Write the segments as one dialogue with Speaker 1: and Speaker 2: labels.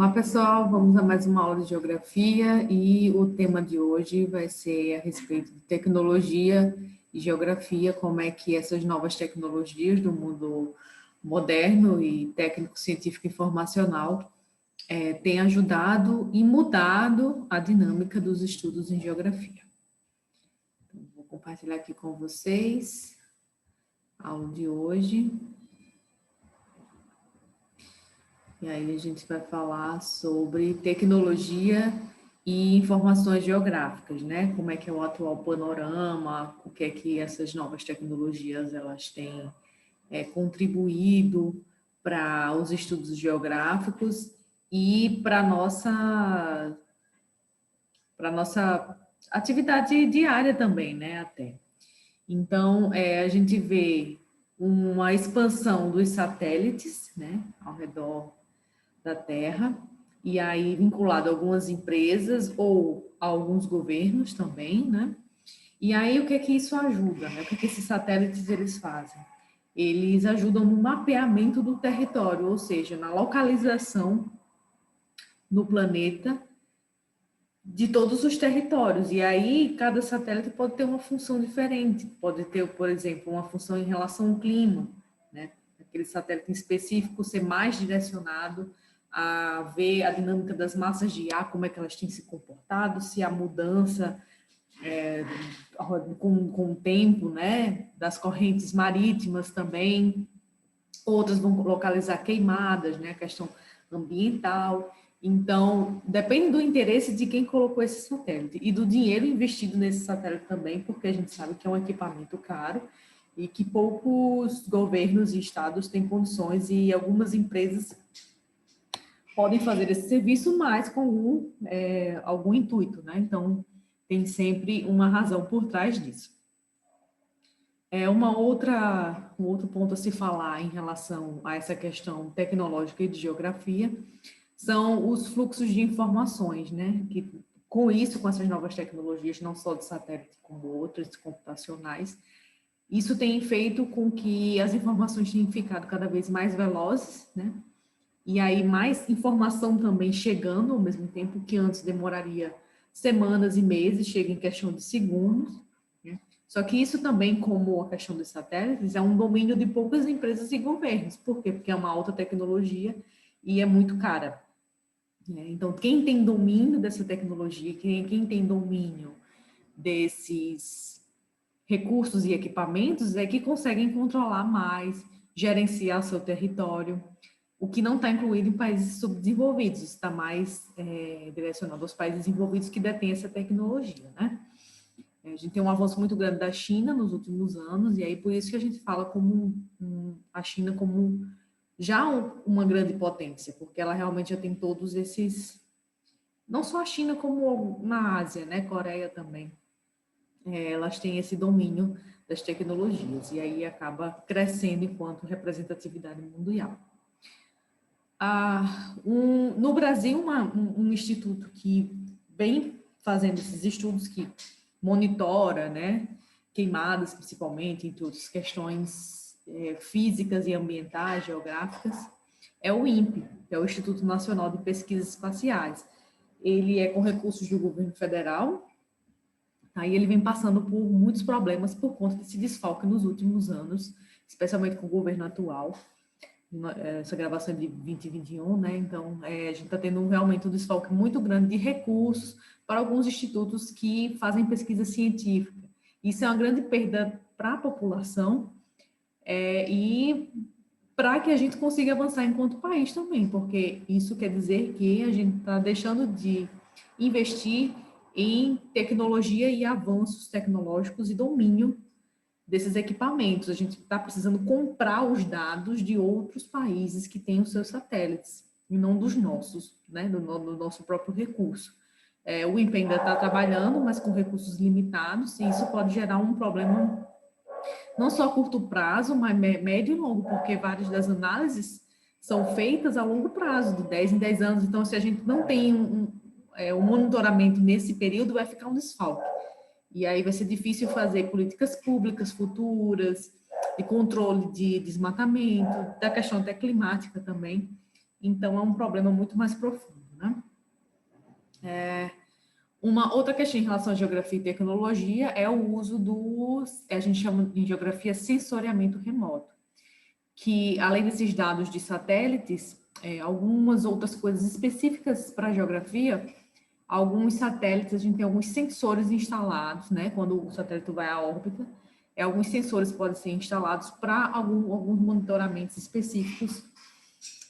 Speaker 1: Olá, pessoal, vamos a mais uma aula de geografia e o tema de hoje vai ser a respeito de tecnologia e geografia, como é que essas novas tecnologias do mundo moderno e técnico, científico e informacional têm ajudado e mudado a dinâmica dos estudos em geografia. Então, vou compartilhar aqui com vocês a aula de hoje. E aí a gente vai falar sobre tecnologia e informações geográficas, né? Como é que é o atual panorama, o que é que essas novas tecnologias elas têm contribuído para os estudos geográficos e para nossa atividade diária também, né? Até. Então, a gente vê uma expansão dos satélites, né? Ao redor da Terra, e aí vinculado a algumas empresas ou a alguns governos também, né? E aí o que é que isso ajuda, né? O que é que esses satélites eles fazem? Eles ajudam no mapeamento do território, ou seja, na localização no planeta de todos os territórios. E aí cada satélite pode ter uma função diferente, pode ter, por exemplo, uma função em relação ao clima, né? Aquele satélite em específico ser mais direcionado a ver a dinâmica das massas de ar, como é que elas têm se comportado, se a mudança com o tempo, né, das correntes marítimas também. Outras vão localizar queimadas, né, a questão ambiental. Então, depende do interesse de quem colocou esse satélite e do dinheiro investido nesse satélite também, porque a gente sabe que é um equipamento caro e que poucos governos e estados têm condições, e algumas empresas podem fazer esse serviço, mas com algum intuito, né? Então, tem sempre uma razão por trás disso. Um outro ponto a se falar em relação a essa questão tecnológica e de geografia são os fluxos de informações, né? Que com isso, com essas novas tecnologias, não só de satélite, como outras computacionais, isso tem feito com que as informações tenham ficado cada vez mais velozes, né? E aí mais informação também chegando ao mesmo tempo, que antes demoraria semanas e meses, chega em questão de segundos, né? Só que isso também, como a questão dos satélites, é um domínio de poucas empresas e governos. Por quê? Porque é uma alta tecnologia e é muito cara, né? Então, quem tem domínio dessa tecnologia, quem tem domínio desses recursos e equipamentos é que conseguem controlar mais, gerenciar seu território, o que não está incluído em países subdesenvolvidos, está mais direcionado aos países desenvolvidos que detêm essa tecnologia, né? A gente tem um avanço muito grande da China nos últimos anos, e aí por isso que a gente fala como a China como já uma grande potência, porque ela realmente já tem todos esses, não só a China como na Ásia, né? Coreia também, elas têm esse domínio das tecnologias, e aí acaba crescendo enquanto representatividade mundial. No Brasil, um instituto que vem fazendo esses estudos, que monitora, né, queimadas principalmente, entre outras questões físicas e ambientais, geográficas, é o INPE, que é o Instituto Nacional de Pesquisas Espaciais. Ele é com recursos do governo federal, tá? E ele vem passando por muitos problemas por conta desse desfalque nos últimos anos, especialmente com o governo atual. Essa gravação é de 2021, né? Então, a gente está tendo realmente um desfalque muito grande de recursos para alguns institutos que fazem pesquisa científica. Isso é uma grande perda para a população e para que a gente consiga avançar enquanto país também, porque isso quer dizer que a gente está deixando de investir em tecnologia e avanços tecnológicos e domínio desses equipamentos. A gente está precisando comprar os dados de outros países que têm os seus satélites, e não dos nossos, né, do nosso próprio recurso. O INPE ainda está trabalhando, mas com recursos limitados, e isso pode gerar um problema não só a curto prazo, mas médio e longo, porque várias das análises são feitas a longo prazo, de 10 em 10 anos. Então, se a gente não tem um monitoramento nesse período, vai ficar um desfalque. E aí vai ser difícil fazer políticas públicas futuras, de controle de desmatamento, da questão até climática também. então é um problema muito mais profundo, né? Uma outra questão em relação à geografia e tecnologia é o uso a gente chama de geografia sensoriamento remoto, que além desses dados de satélites, algumas outras coisas específicas para a geografia, alguns satélites, a gente tem alguns sensores instalados, né? Quando o satélite vai à órbita, alguns sensores podem ser instalados para alguns monitoramentos específicos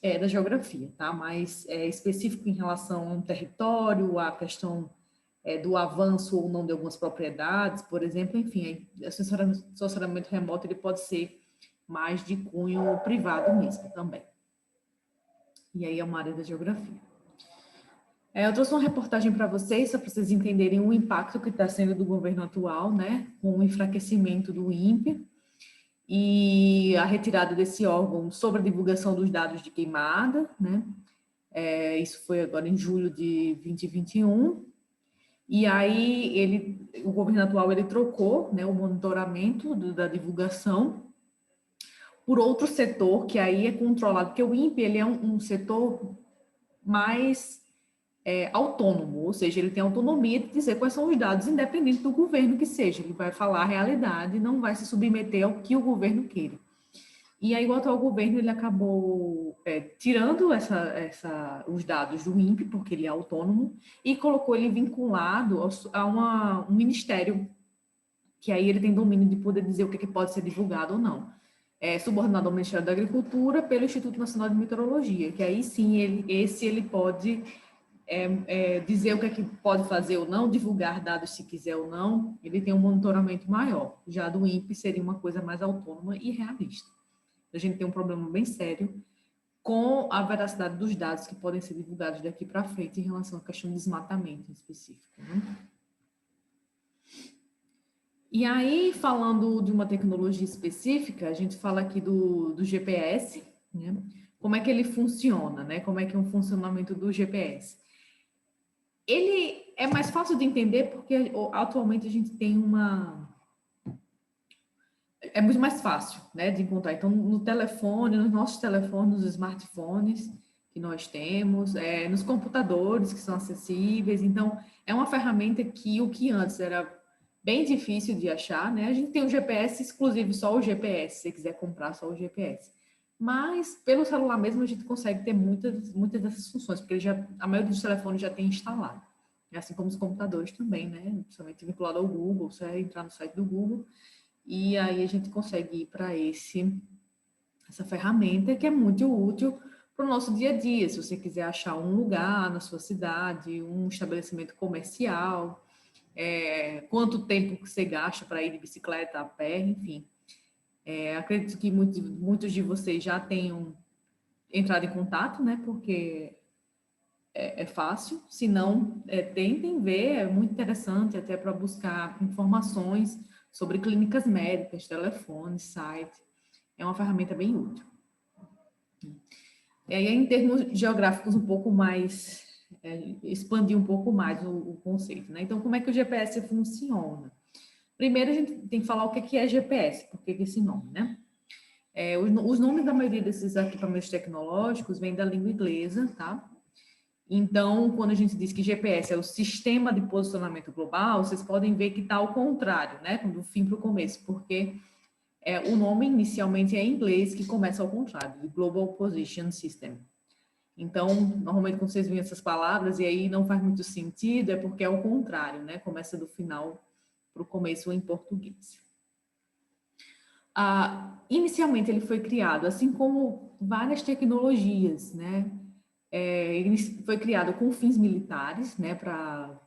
Speaker 1: da geografia, tá? Mas específico em relação ao território, a questão do avanço ou não de algumas propriedades, por exemplo, enfim, o sensoramento remoto ele pode ser mais de cunho privado mesmo também. E aí é uma área da geografia. Eu trouxe uma reportagem para vocês, só para vocês entenderem o impacto que está sendo do governo atual, né, com o enfraquecimento do INPE e a retirada desse órgão sobre a divulgação dos dados de queimada, né, isso foi agora em julho de 2021, e aí o governo atual ele trocou, né, o monitoramento da divulgação por outro setor, que aí é controlado, porque o INPE ele é um setor mais autônomo, ou seja, ele tem autonomia de dizer quais são os dados, independente do governo que seja. Ele vai falar a realidade, não vai se submeter ao que o governo queira. E aí o atual governo ele acabou tirando os dados do INPE, porque ele é autônomo, e colocou ele vinculado a um ministério, que aí ele tem domínio de poder dizer o que pode ser divulgado ou não. Subordinado ao Ministério da Agricultura pelo Instituto Nacional de Meteorologia, que aí sim ele pode dizer o que é que pode fazer ou não, divulgar dados se quiser ou não, ele tem um monitoramento maior. Já do INPE seria uma coisa mais autônoma e realista. A gente tem um problema bem sério com a veracidade dos dados que podem ser divulgados daqui para frente em relação à questão de desmatamento em específico, né? E aí, falando de uma tecnologia específica, a gente fala aqui do GPS, né? Como é que ele funciona, né? Como é que é o funcionamento do GPS? Ele é mais fácil de entender porque atualmente a gente tem é muito mais fácil, né, de encontrar. Então, no telefone, nos nossos telefones, nos smartphones que nós temos, nos computadores que são acessíveis. Então, é uma ferramenta que o que antes era bem difícil de achar, né? A gente tem o GPS exclusivo, só o GPS, se você quiser comprar só o GPS. Mas, pelo celular mesmo, a gente consegue ter muitas dessas funções, porque a maioria dos telefones já tem instalado. Assim como os computadores também, né? Principalmente vinculado ao Google, você vai entrar no site do Google, e aí a gente consegue ir para essa ferramenta que é muito útil para o nosso dia a dia. Se você quiser achar um lugar na sua cidade, um estabelecimento comercial, quanto tempo que você gasta para ir de bicicleta, a pé, enfim. Acredito que muitos de vocês já tenham entrado em contato, né? Porque é fácil. Se não, tentem ver, é muito interessante até para buscar informações sobre clínicas médicas, telefones, site. É uma ferramenta bem útil. E aí, em termos geográficos, um pouco mais, expandir um pouco mais o conceito, né? Então, como é que o GPS funciona? Primeiro, a gente tem que falar o que é GPS, por que esse nome, né? Os nomes da maioria desses equipamentos tecnológicos vêm da língua inglesa, tá? Então, quando a gente diz que GPS é o Sistema de Posicionamento Global, vocês podem ver que está ao contrário, né? Do fim para o começo, porque o nome inicialmente é em inglês, que começa ao contrário, de Global Position System. Então, normalmente quando vocês veem essas palavras e aí não faz muito sentido, é porque é ao contrário, né? Começa do final para o começo em português. Inicialmente ele foi criado, assim como várias tecnologias, né? Ele foi criado com fins militares, né? Para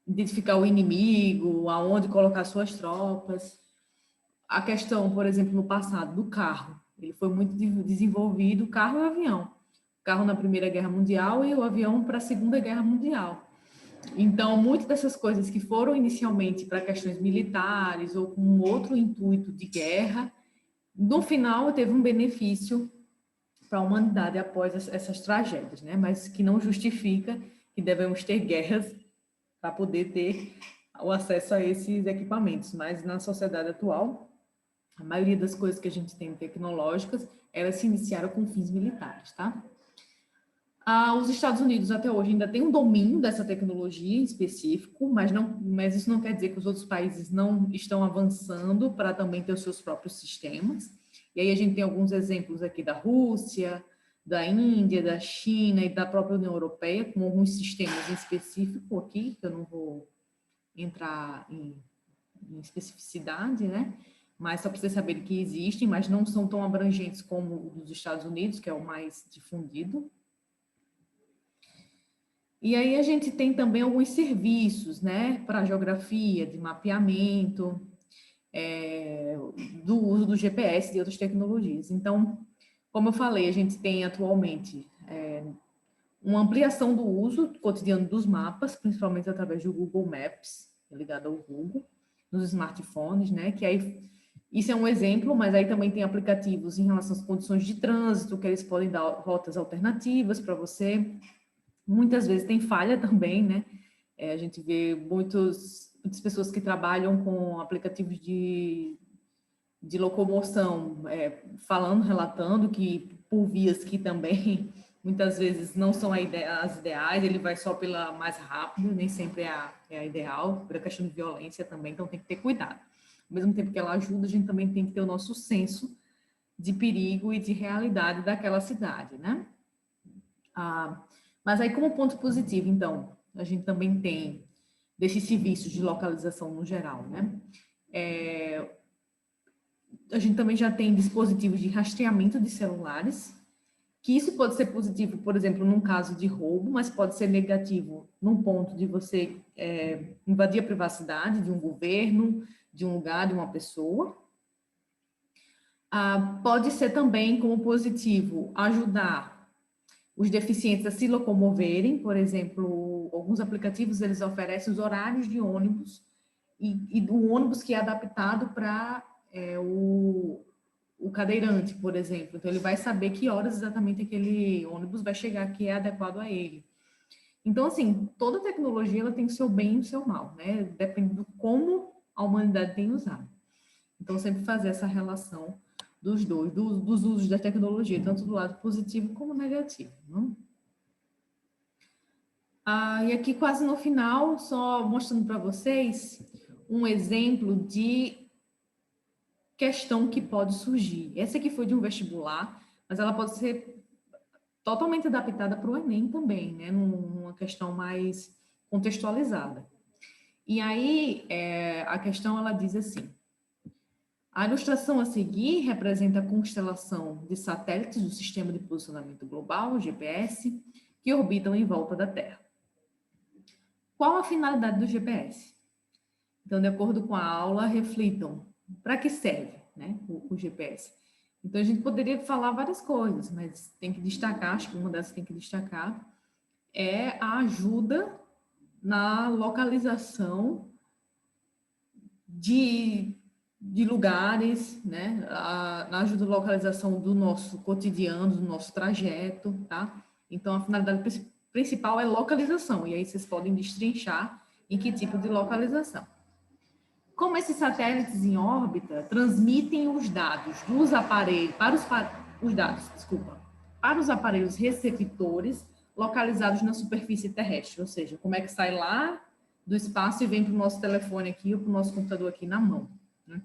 Speaker 1: identificar o inimigo, aonde colocar suas tropas. A questão, por exemplo, no passado, do carro. Ele foi muito desenvolvido, o carro e o avião. O carro na Primeira Guerra Mundial e o avião para a Segunda Guerra Mundial. Então, muitas dessas coisas que foram inicialmente para questões militares ou com um outro intuito de guerra, no final teve um benefício para a humanidade após essas tragédias, né? Mas que não justifica que devemos ter guerras para poder ter o acesso a esses equipamentos. Mas na sociedade atual, a maioria das coisas que a gente tem tecnológicas, elas se iniciaram com fins militares, tá? Os Estados Unidos até hoje ainda tem um domínio dessa tecnologia em específico, mas isso não quer dizer que os outros países não estão avançando para também ter os seus próprios sistemas. E aí a gente tem alguns exemplos aqui da Rússia, da Índia, da China e da própria União Europeia, com alguns sistemas em específico aqui, que eu não vou entrar em especificidade, né? Mas só para vocês saberem que existem, mas não são tão abrangentes como o dos Estados Unidos, que é o mais difundido. E aí a gente tem também alguns serviços, né, para geografia, de mapeamento, do uso do GPS e de outras tecnologias. Então, como eu falei, a gente tem atualmente uma ampliação do uso cotidiano dos mapas, principalmente através do Google Maps, ligado ao Google, nos smartphones, né, que aí isso é um exemplo, mas aí também tem aplicativos em relação às condições de trânsito, que eles podem dar rotas alternativas para você. Muitas vezes tem falha também, né? A gente vê muitas pessoas que trabalham com aplicativos de locomoção, falando, relatando que por vias que também muitas vezes não são as ideais, ele vai só pela mais rápida, nem sempre é a ideal, por a questão de violência também, então tem que ter cuidado. Ao mesmo tempo que ela ajuda, a gente também tem que ter o nosso senso de perigo e de realidade daquela cidade, né? Mas aí, como ponto positivo, então, a gente também tem desses serviços de localização no geral, né? A gente também já tem dispositivos de rastreamento de celulares, que isso pode ser positivo, por exemplo, num caso de roubo, mas pode ser negativo num ponto de você invadir a privacidade de um governo, de um lugar, de uma pessoa. Pode ser também, como positivo, ajudar os deficientes a se locomoverem, por exemplo, alguns aplicativos eles oferecem os horários de ônibus e do ônibus que é adaptado para o cadeirante, por exemplo. Então, ele vai saber que horas exatamente aquele ônibus vai chegar, que é adequado a ele. Então, assim, toda tecnologia ela tem o seu bem e o seu mal, né? Depende do como a humanidade tem usado. Então, sempre fazer essa relação dos dois, dos usos da tecnologia, tanto do lado positivo como negativo. Não? E aqui, quase no final, só mostrando para vocês um exemplo de questão que pode surgir. Essa aqui foi de um vestibular, mas ela pode ser totalmente adaptada para o Enem também, né? Numa questão mais contextualizada. E aí, a questão, ela diz assim: a ilustração a seguir representa a constelação de satélites do Sistema de Posicionamento Global, GPS, que orbitam em volta da Terra. Qual a finalidade do GPS? Então, de acordo com a aula, reflitam para que serve, né, o GPS. Então, a gente poderia falar várias coisas, mas tem que destacar, acho que uma dessas tem que destacar, é a ajuda na localização de lugares, né, na ajuda na localização do nosso cotidiano, do nosso trajeto, tá? Então, a finalidade principal é localização, e aí vocês podem destrinchar em que tipo de localização. Como esses satélites em órbita transmitem os dados dos aparelhos, para os aparelhos receptores localizados na superfície terrestre, ou seja, como é que sai lá do espaço e vem para o nosso telefone aqui ou para o nosso computador aqui na mão, né?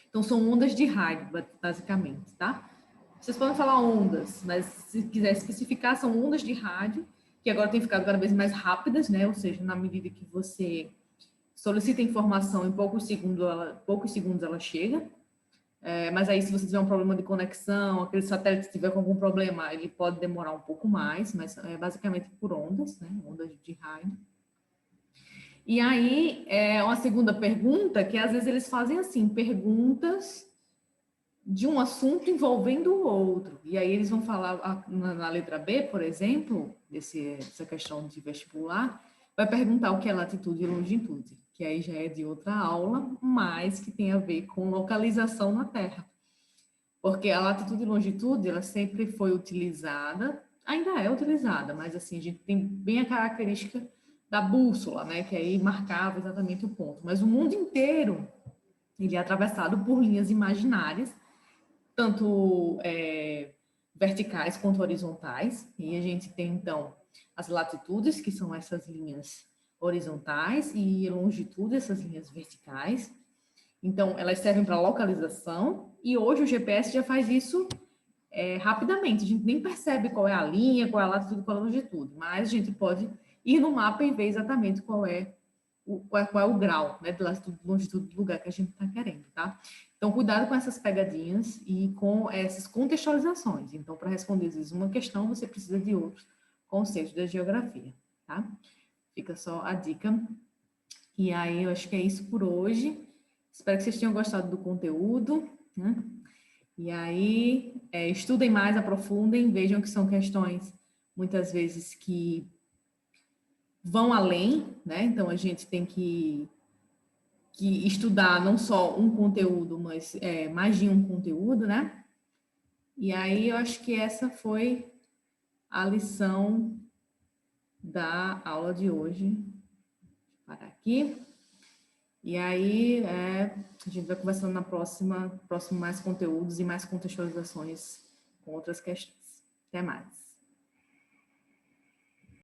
Speaker 1: Então, são ondas de rádio, basicamente, tá? Vocês podem falar ondas, mas se quiser especificar, são ondas de rádio, que agora têm ficado cada vez mais rápidas, né? Ou seja, na medida que você solicita informação, em poucos segundos ela chega. Mas aí, se você tiver um problema de conexão, aquele satélite tiver com algum problema, ele pode demorar um pouco mais, mas é basicamente por ondas, né? Ondas de rádio. E aí, uma segunda pergunta, que às vezes eles fazem assim, perguntas de um assunto envolvendo o outro. E aí eles vão falar, na letra B, por exemplo, essa questão de vestibular, vai perguntar o que é latitude e longitude, que aí já é de outra aula, mas que tem a ver com localização na Terra. Porque a latitude e longitude, ela sempre foi utilizada, ainda é utilizada, mas assim, a gente tem bem a característica da bússola, né, que aí marcava exatamente o ponto. Mas o mundo inteiro, ele é atravessado por linhas imaginárias, tanto verticais quanto horizontais. E a gente tem, então, as latitudes, que são essas linhas horizontais, e longitudes, essas linhas verticais. Então, elas servem para localização, e hoje o GPS já faz isso rapidamente. A gente nem percebe qual é a linha, qual é a latitude, qual é a longitude, mas a gente pode ir no mapa e ver exatamente qual é o grau, né, de latitude e longitude do lugar que a gente está querendo, tá? Então, cuidado com essas pegadinhas e com essas contextualizações. Então, para responder, às vezes, uma questão, você precisa de outros conceitos da geografia, tá? Fica só a dica. E aí, eu acho que é isso por hoje. Espero que vocês tenham gostado do conteúdo, né? E aí, estudem mais, aprofundem, vejam que são questões, muitas vezes, que vão além, né? Então, a gente tem que estudar não só um conteúdo, mas mais de um conteúdo, né? E aí, eu acho que essa foi a lição da aula de hoje. Vou parar aqui. E aí, a gente vai conversando na próximo mais conteúdos e mais contextualizações com outras questões. Até mais.